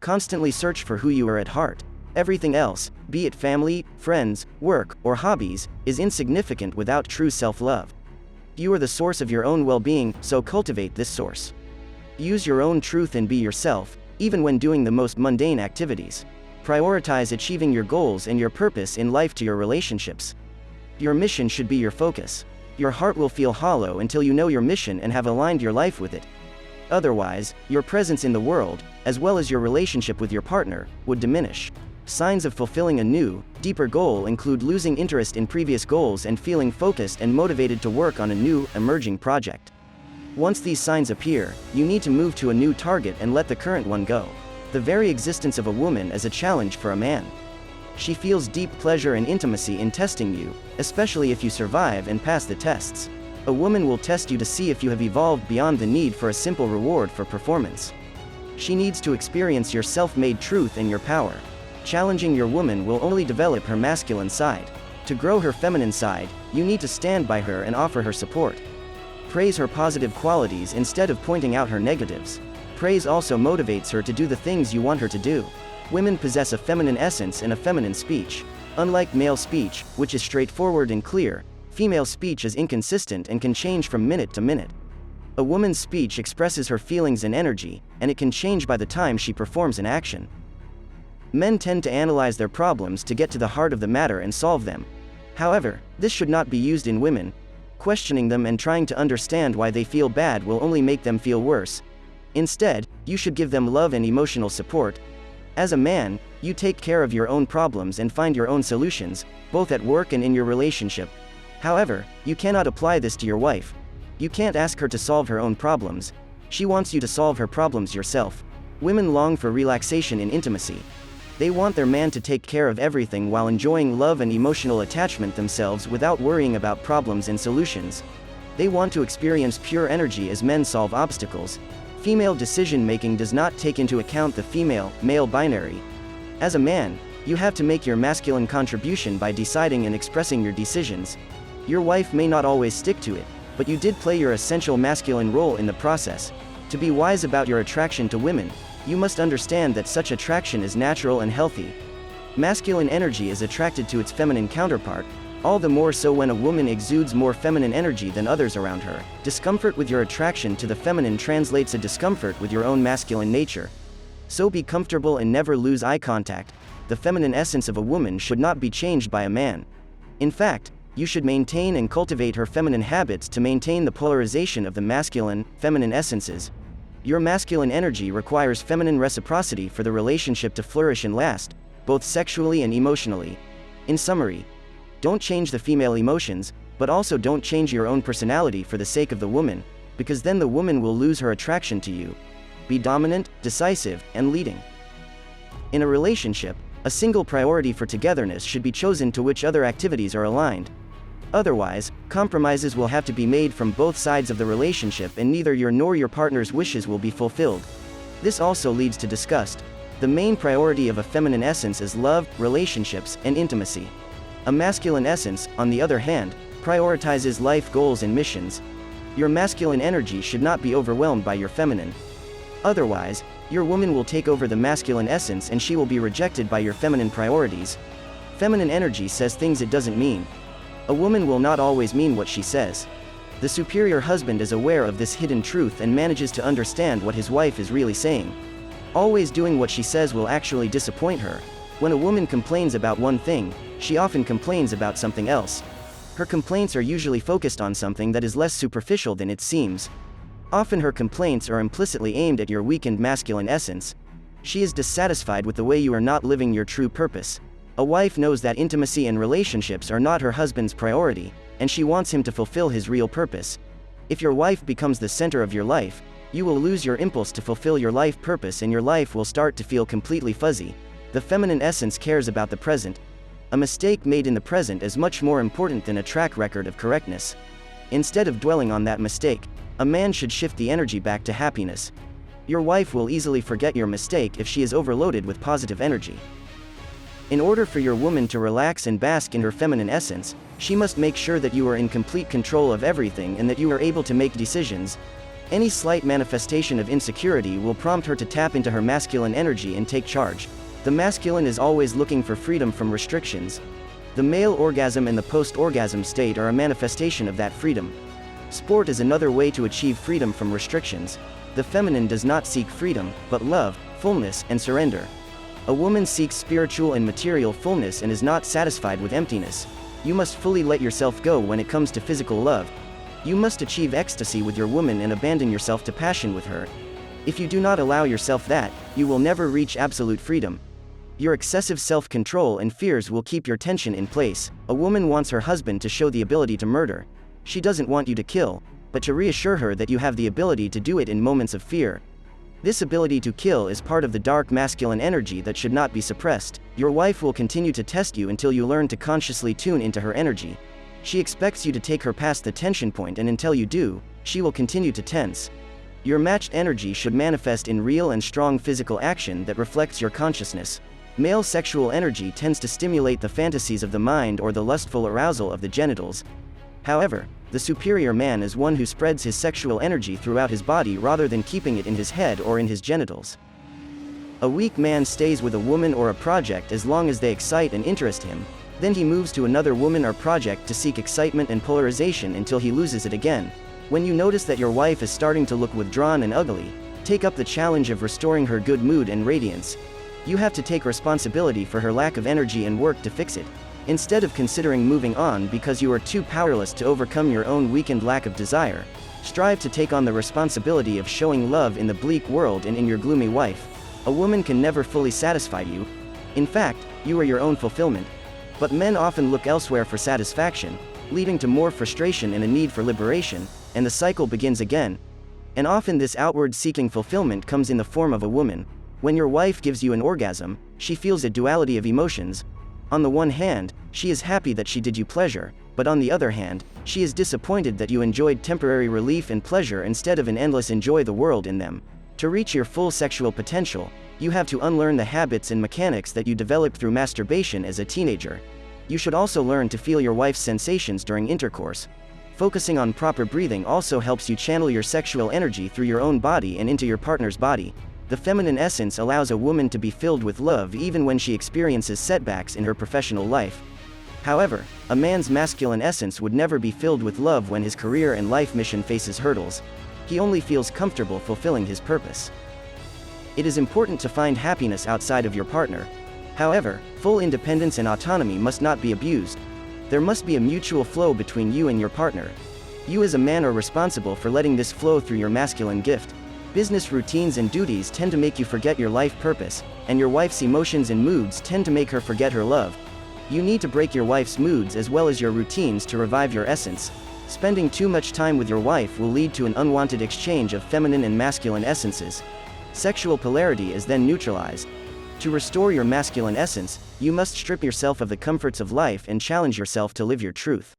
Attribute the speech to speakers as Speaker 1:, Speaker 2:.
Speaker 1: Constantly search for who you are at heart. Everything else, be it family, friends, work, or hobbies, is insignificant without true self-love. You are the source of your own well-being, so cultivate this source. Use your own truth and be yourself, even when doing the most mundane activities. Prioritize achieving your goals and your purpose in life to your relationships. Your mission should be your focus. Your heart will feel hollow until you know your mission and have aligned your life with it. Otherwise, your presence in the world, as well as your relationship with your partner, would diminish. Signs of fulfilling a new, deeper goal include losing interest in previous goals and feeling focused and motivated to work on a new, emerging project. Once these signs appear, you need to move to a new target and let the current one go. The very existence of a woman is a challenge for a man. She feels deep pleasure and intimacy in testing you, especially if you survive and pass the tests. A woman will test you to see if you have evolved beyond the need for a simple reward for performance. She needs to experience your self-made truth and your power. Challenging your woman will only develop her masculine side. To grow her feminine side, you need to stand by her and offer her support. Praise her positive qualities instead of pointing out her negatives. Praise also motivates her to do the things you want her to do. Women possess a feminine essence and a feminine speech. Unlike male speech, which is straightforward and clear, female speech is inconsistent and can change from minute to minute. A woman's speech expresses her feelings and energy, and it can change by the time she performs an action. Men tend to analyze their problems to get to the heart of the matter and solve them. However, this should not be used in women. Questioning them and trying to understand why they feel bad will only make them feel worse. Instead, you should give them love and emotional support. As a man, you take care of your own problems and find your own solutions, both at work and in your relationship. However, you cannot apply this to your wife. You can't ask her to solve her own problems. She wants you to solve her problems yourself. Women long for relaxation and intimacy. They want their man to take care of everything while enjoying love and emotional attachment themselves without worrying about problems and solutions. They want to experience pure energy as men solve obstacles. Female decision-making does not take into account the female-male binary. As a man, you have to make your masculine contribution by deciding and expressing your decisions. Your wife may not always stick to it, but you did play your essential masculine role in the process. To be wise about your attraction to women, you must understand that such attraction is natural and healthy. Masculine energy is attracted to its feminine counterpart, all the more so when a woman exudes more feminine energy than others around her. Discomfort with your attraction to the feminine translates a discomfort with your own masculine nature. So be comfortable and never lose eye contact. The feminine essence of a woman should not be changed by a man. In fact, you should maintain and cultivate her feminine habits to maintain the polarization of the masculine-feminine essences. Your masculine energy requires feminine reciprocity for the relationship to flourish and last, both sexually and emotionally. In summary, don't change the female emotions, but also don't change your own personality for the sake of the woman, because then the woman will lose her attraction to you. Be dominant, decisive, and leading. In a relationship, a single priority for togetherness should be chosen to which other activities are aligned. Otherwise, compromises will have to be made from both sides of the relationship and neither your nor your partner's wishes will be fulfilled. This also leads to disgust. The main priority of a feminine essence is love, relationships, and intimacy. A masculine essence, on the other hand, prioritizes life goals and missions. Your masculine energy should not be overwhelmed by your feminine. Otherwise, your woman will take over the masculine essence and she will be rejected by your feminine priorities. Feminine energy says things it doesn't mean. A woman will not always mean what she says. The superior husband is aware of this hidden truth and manages to understand what his wife is really saying. Always doing what she says will actually disappoint her. When a woman complains about one thing, she often complains about something else. Her complaints are usually focused on something that is less superficial than it seems. Often her complaints are implicitly aimed at your weakened masculine essence. She is dissatisfied with the way you are not living your true purpose. A wife knows that intimacy and relationships are not her husband's priority, and she wants him to fulfill his real purpose. If your wife becomes the center of your life, you will lose your impulse to fulfill your life purpose and your life will start to feel completely fuzzy. The feminine essence cares about the present. A mistake made in the present is much more important than a track record of correctness. Instead of dwelling on that mistake, a man should shift the energy back to happiness. Your wife will easily forget your mistake if she is overloaded with positive energy. In order for your woman to relax and bask in her feminine essence, she must make sure that you are in complete control of everything and that you are able to make decisions. Any slight manifestation of insecurity will prompt her to tap into her masculine energy and take charge. The masculine is always looking for freedom from restrictions. The male orgasm and the post-orgasm state are a manifestation of that freedom. Sport is another way to achieve freedom from restrictions. The feminine does not seek freedom, but love, fullness, and surrender. A woman seeks spiritual and material fullness and is not satisfied with emptiness. You must fully let yourself go when it comes to physical love. You must achieve ecstasy with your woman and abandon yourself to passion with her. If you do not allow yourself that, you will never reach absolute freedom. Your excessive self-control and fears will keep your tension in place. A woman wants her husband to show the ability to murder. She doesn't want you to kill, but to reassure her that you have the ability to do it in moments of fear. This ability to kill is part of the dark masculine energy that should not be suppressed. Your wife will continue to test you until you learn to consciously tune into her energy. She expects you to take her past the tension point, and until you do, she will continue to tense. Your matched energy should manifest in real and strong physical action that reflects your consciousness. Male sexual energy tends to stimulate the fantasies of the mind or the lustful arousal of the genitals. However, the superior man is one who spreads his sexual energy throughout his body rather than keeping it in his head or in his genitals. A weak man stays with a woman or a project as long as they excite and interest him. Then he moves to another woman or project to seek excitement and polarization until he loses it again. When you notice that your wife is starting to look withdrawn and ugly, take up the challenge of restoring her good mood and radiance. You have to take responsibility for her lack of energy and work to fix it. Instead of considering moving on because you are too powerless to overcome your own weakened lack of desire, strive to take on the responsibility of showing love in the bleak world and in your gloomy wife. A woman can never fully satisfy you. In fact, you are your own fulfillment. But men often look elsewhere for satisfaction, leading to more frustration and a need for liberation, and the cycle begins again. And often this outward-seeking fulfillment comes in the form of a woman. When your wife gives you an orgasm, she feels a duality of emotions. On the one hand, she is happy that she did you pleasure, but on the other hand, she is disappointed that you enjoyed temporary relief and pleasure instead of an endless enjoy the world in them. To reach your full sexual potential, you have to unlearn the habits and mechanics that you developed through masturbation as a teenager. You should also learn to feel your wife's sensations during intercourse. Focusing on proper breathing also helps you channel your sexual energy through your own body and into your partner's body. The feminine essence allows a woman to be filled with love even when she experiences setbacks in her professional life. However, a man's masculine essence would never be filled with love when his career and life mission faces hurdles. He only feels comfortable fulfilling his purpose. It is important to find happiness outside of your partner. However, full independence and autonomy must not be abused. There must be a mutual flow between you and your partner. You as a man are responsible for letting this flow through your masculine gift. Business routines and duties tend to make you forget your life purpose, and your wife's emotions and moods tend to make her forget her love. You need to break your wife's moods as well as your routines to revive your essence. Spending too much time with your wife will lead to an unwanted exchange of feminine and masculine essences. Sexual polarity is then neutralized. To restore your masculine essence, you must strip yourself of the comforts of life and challenge yourself to live your truth.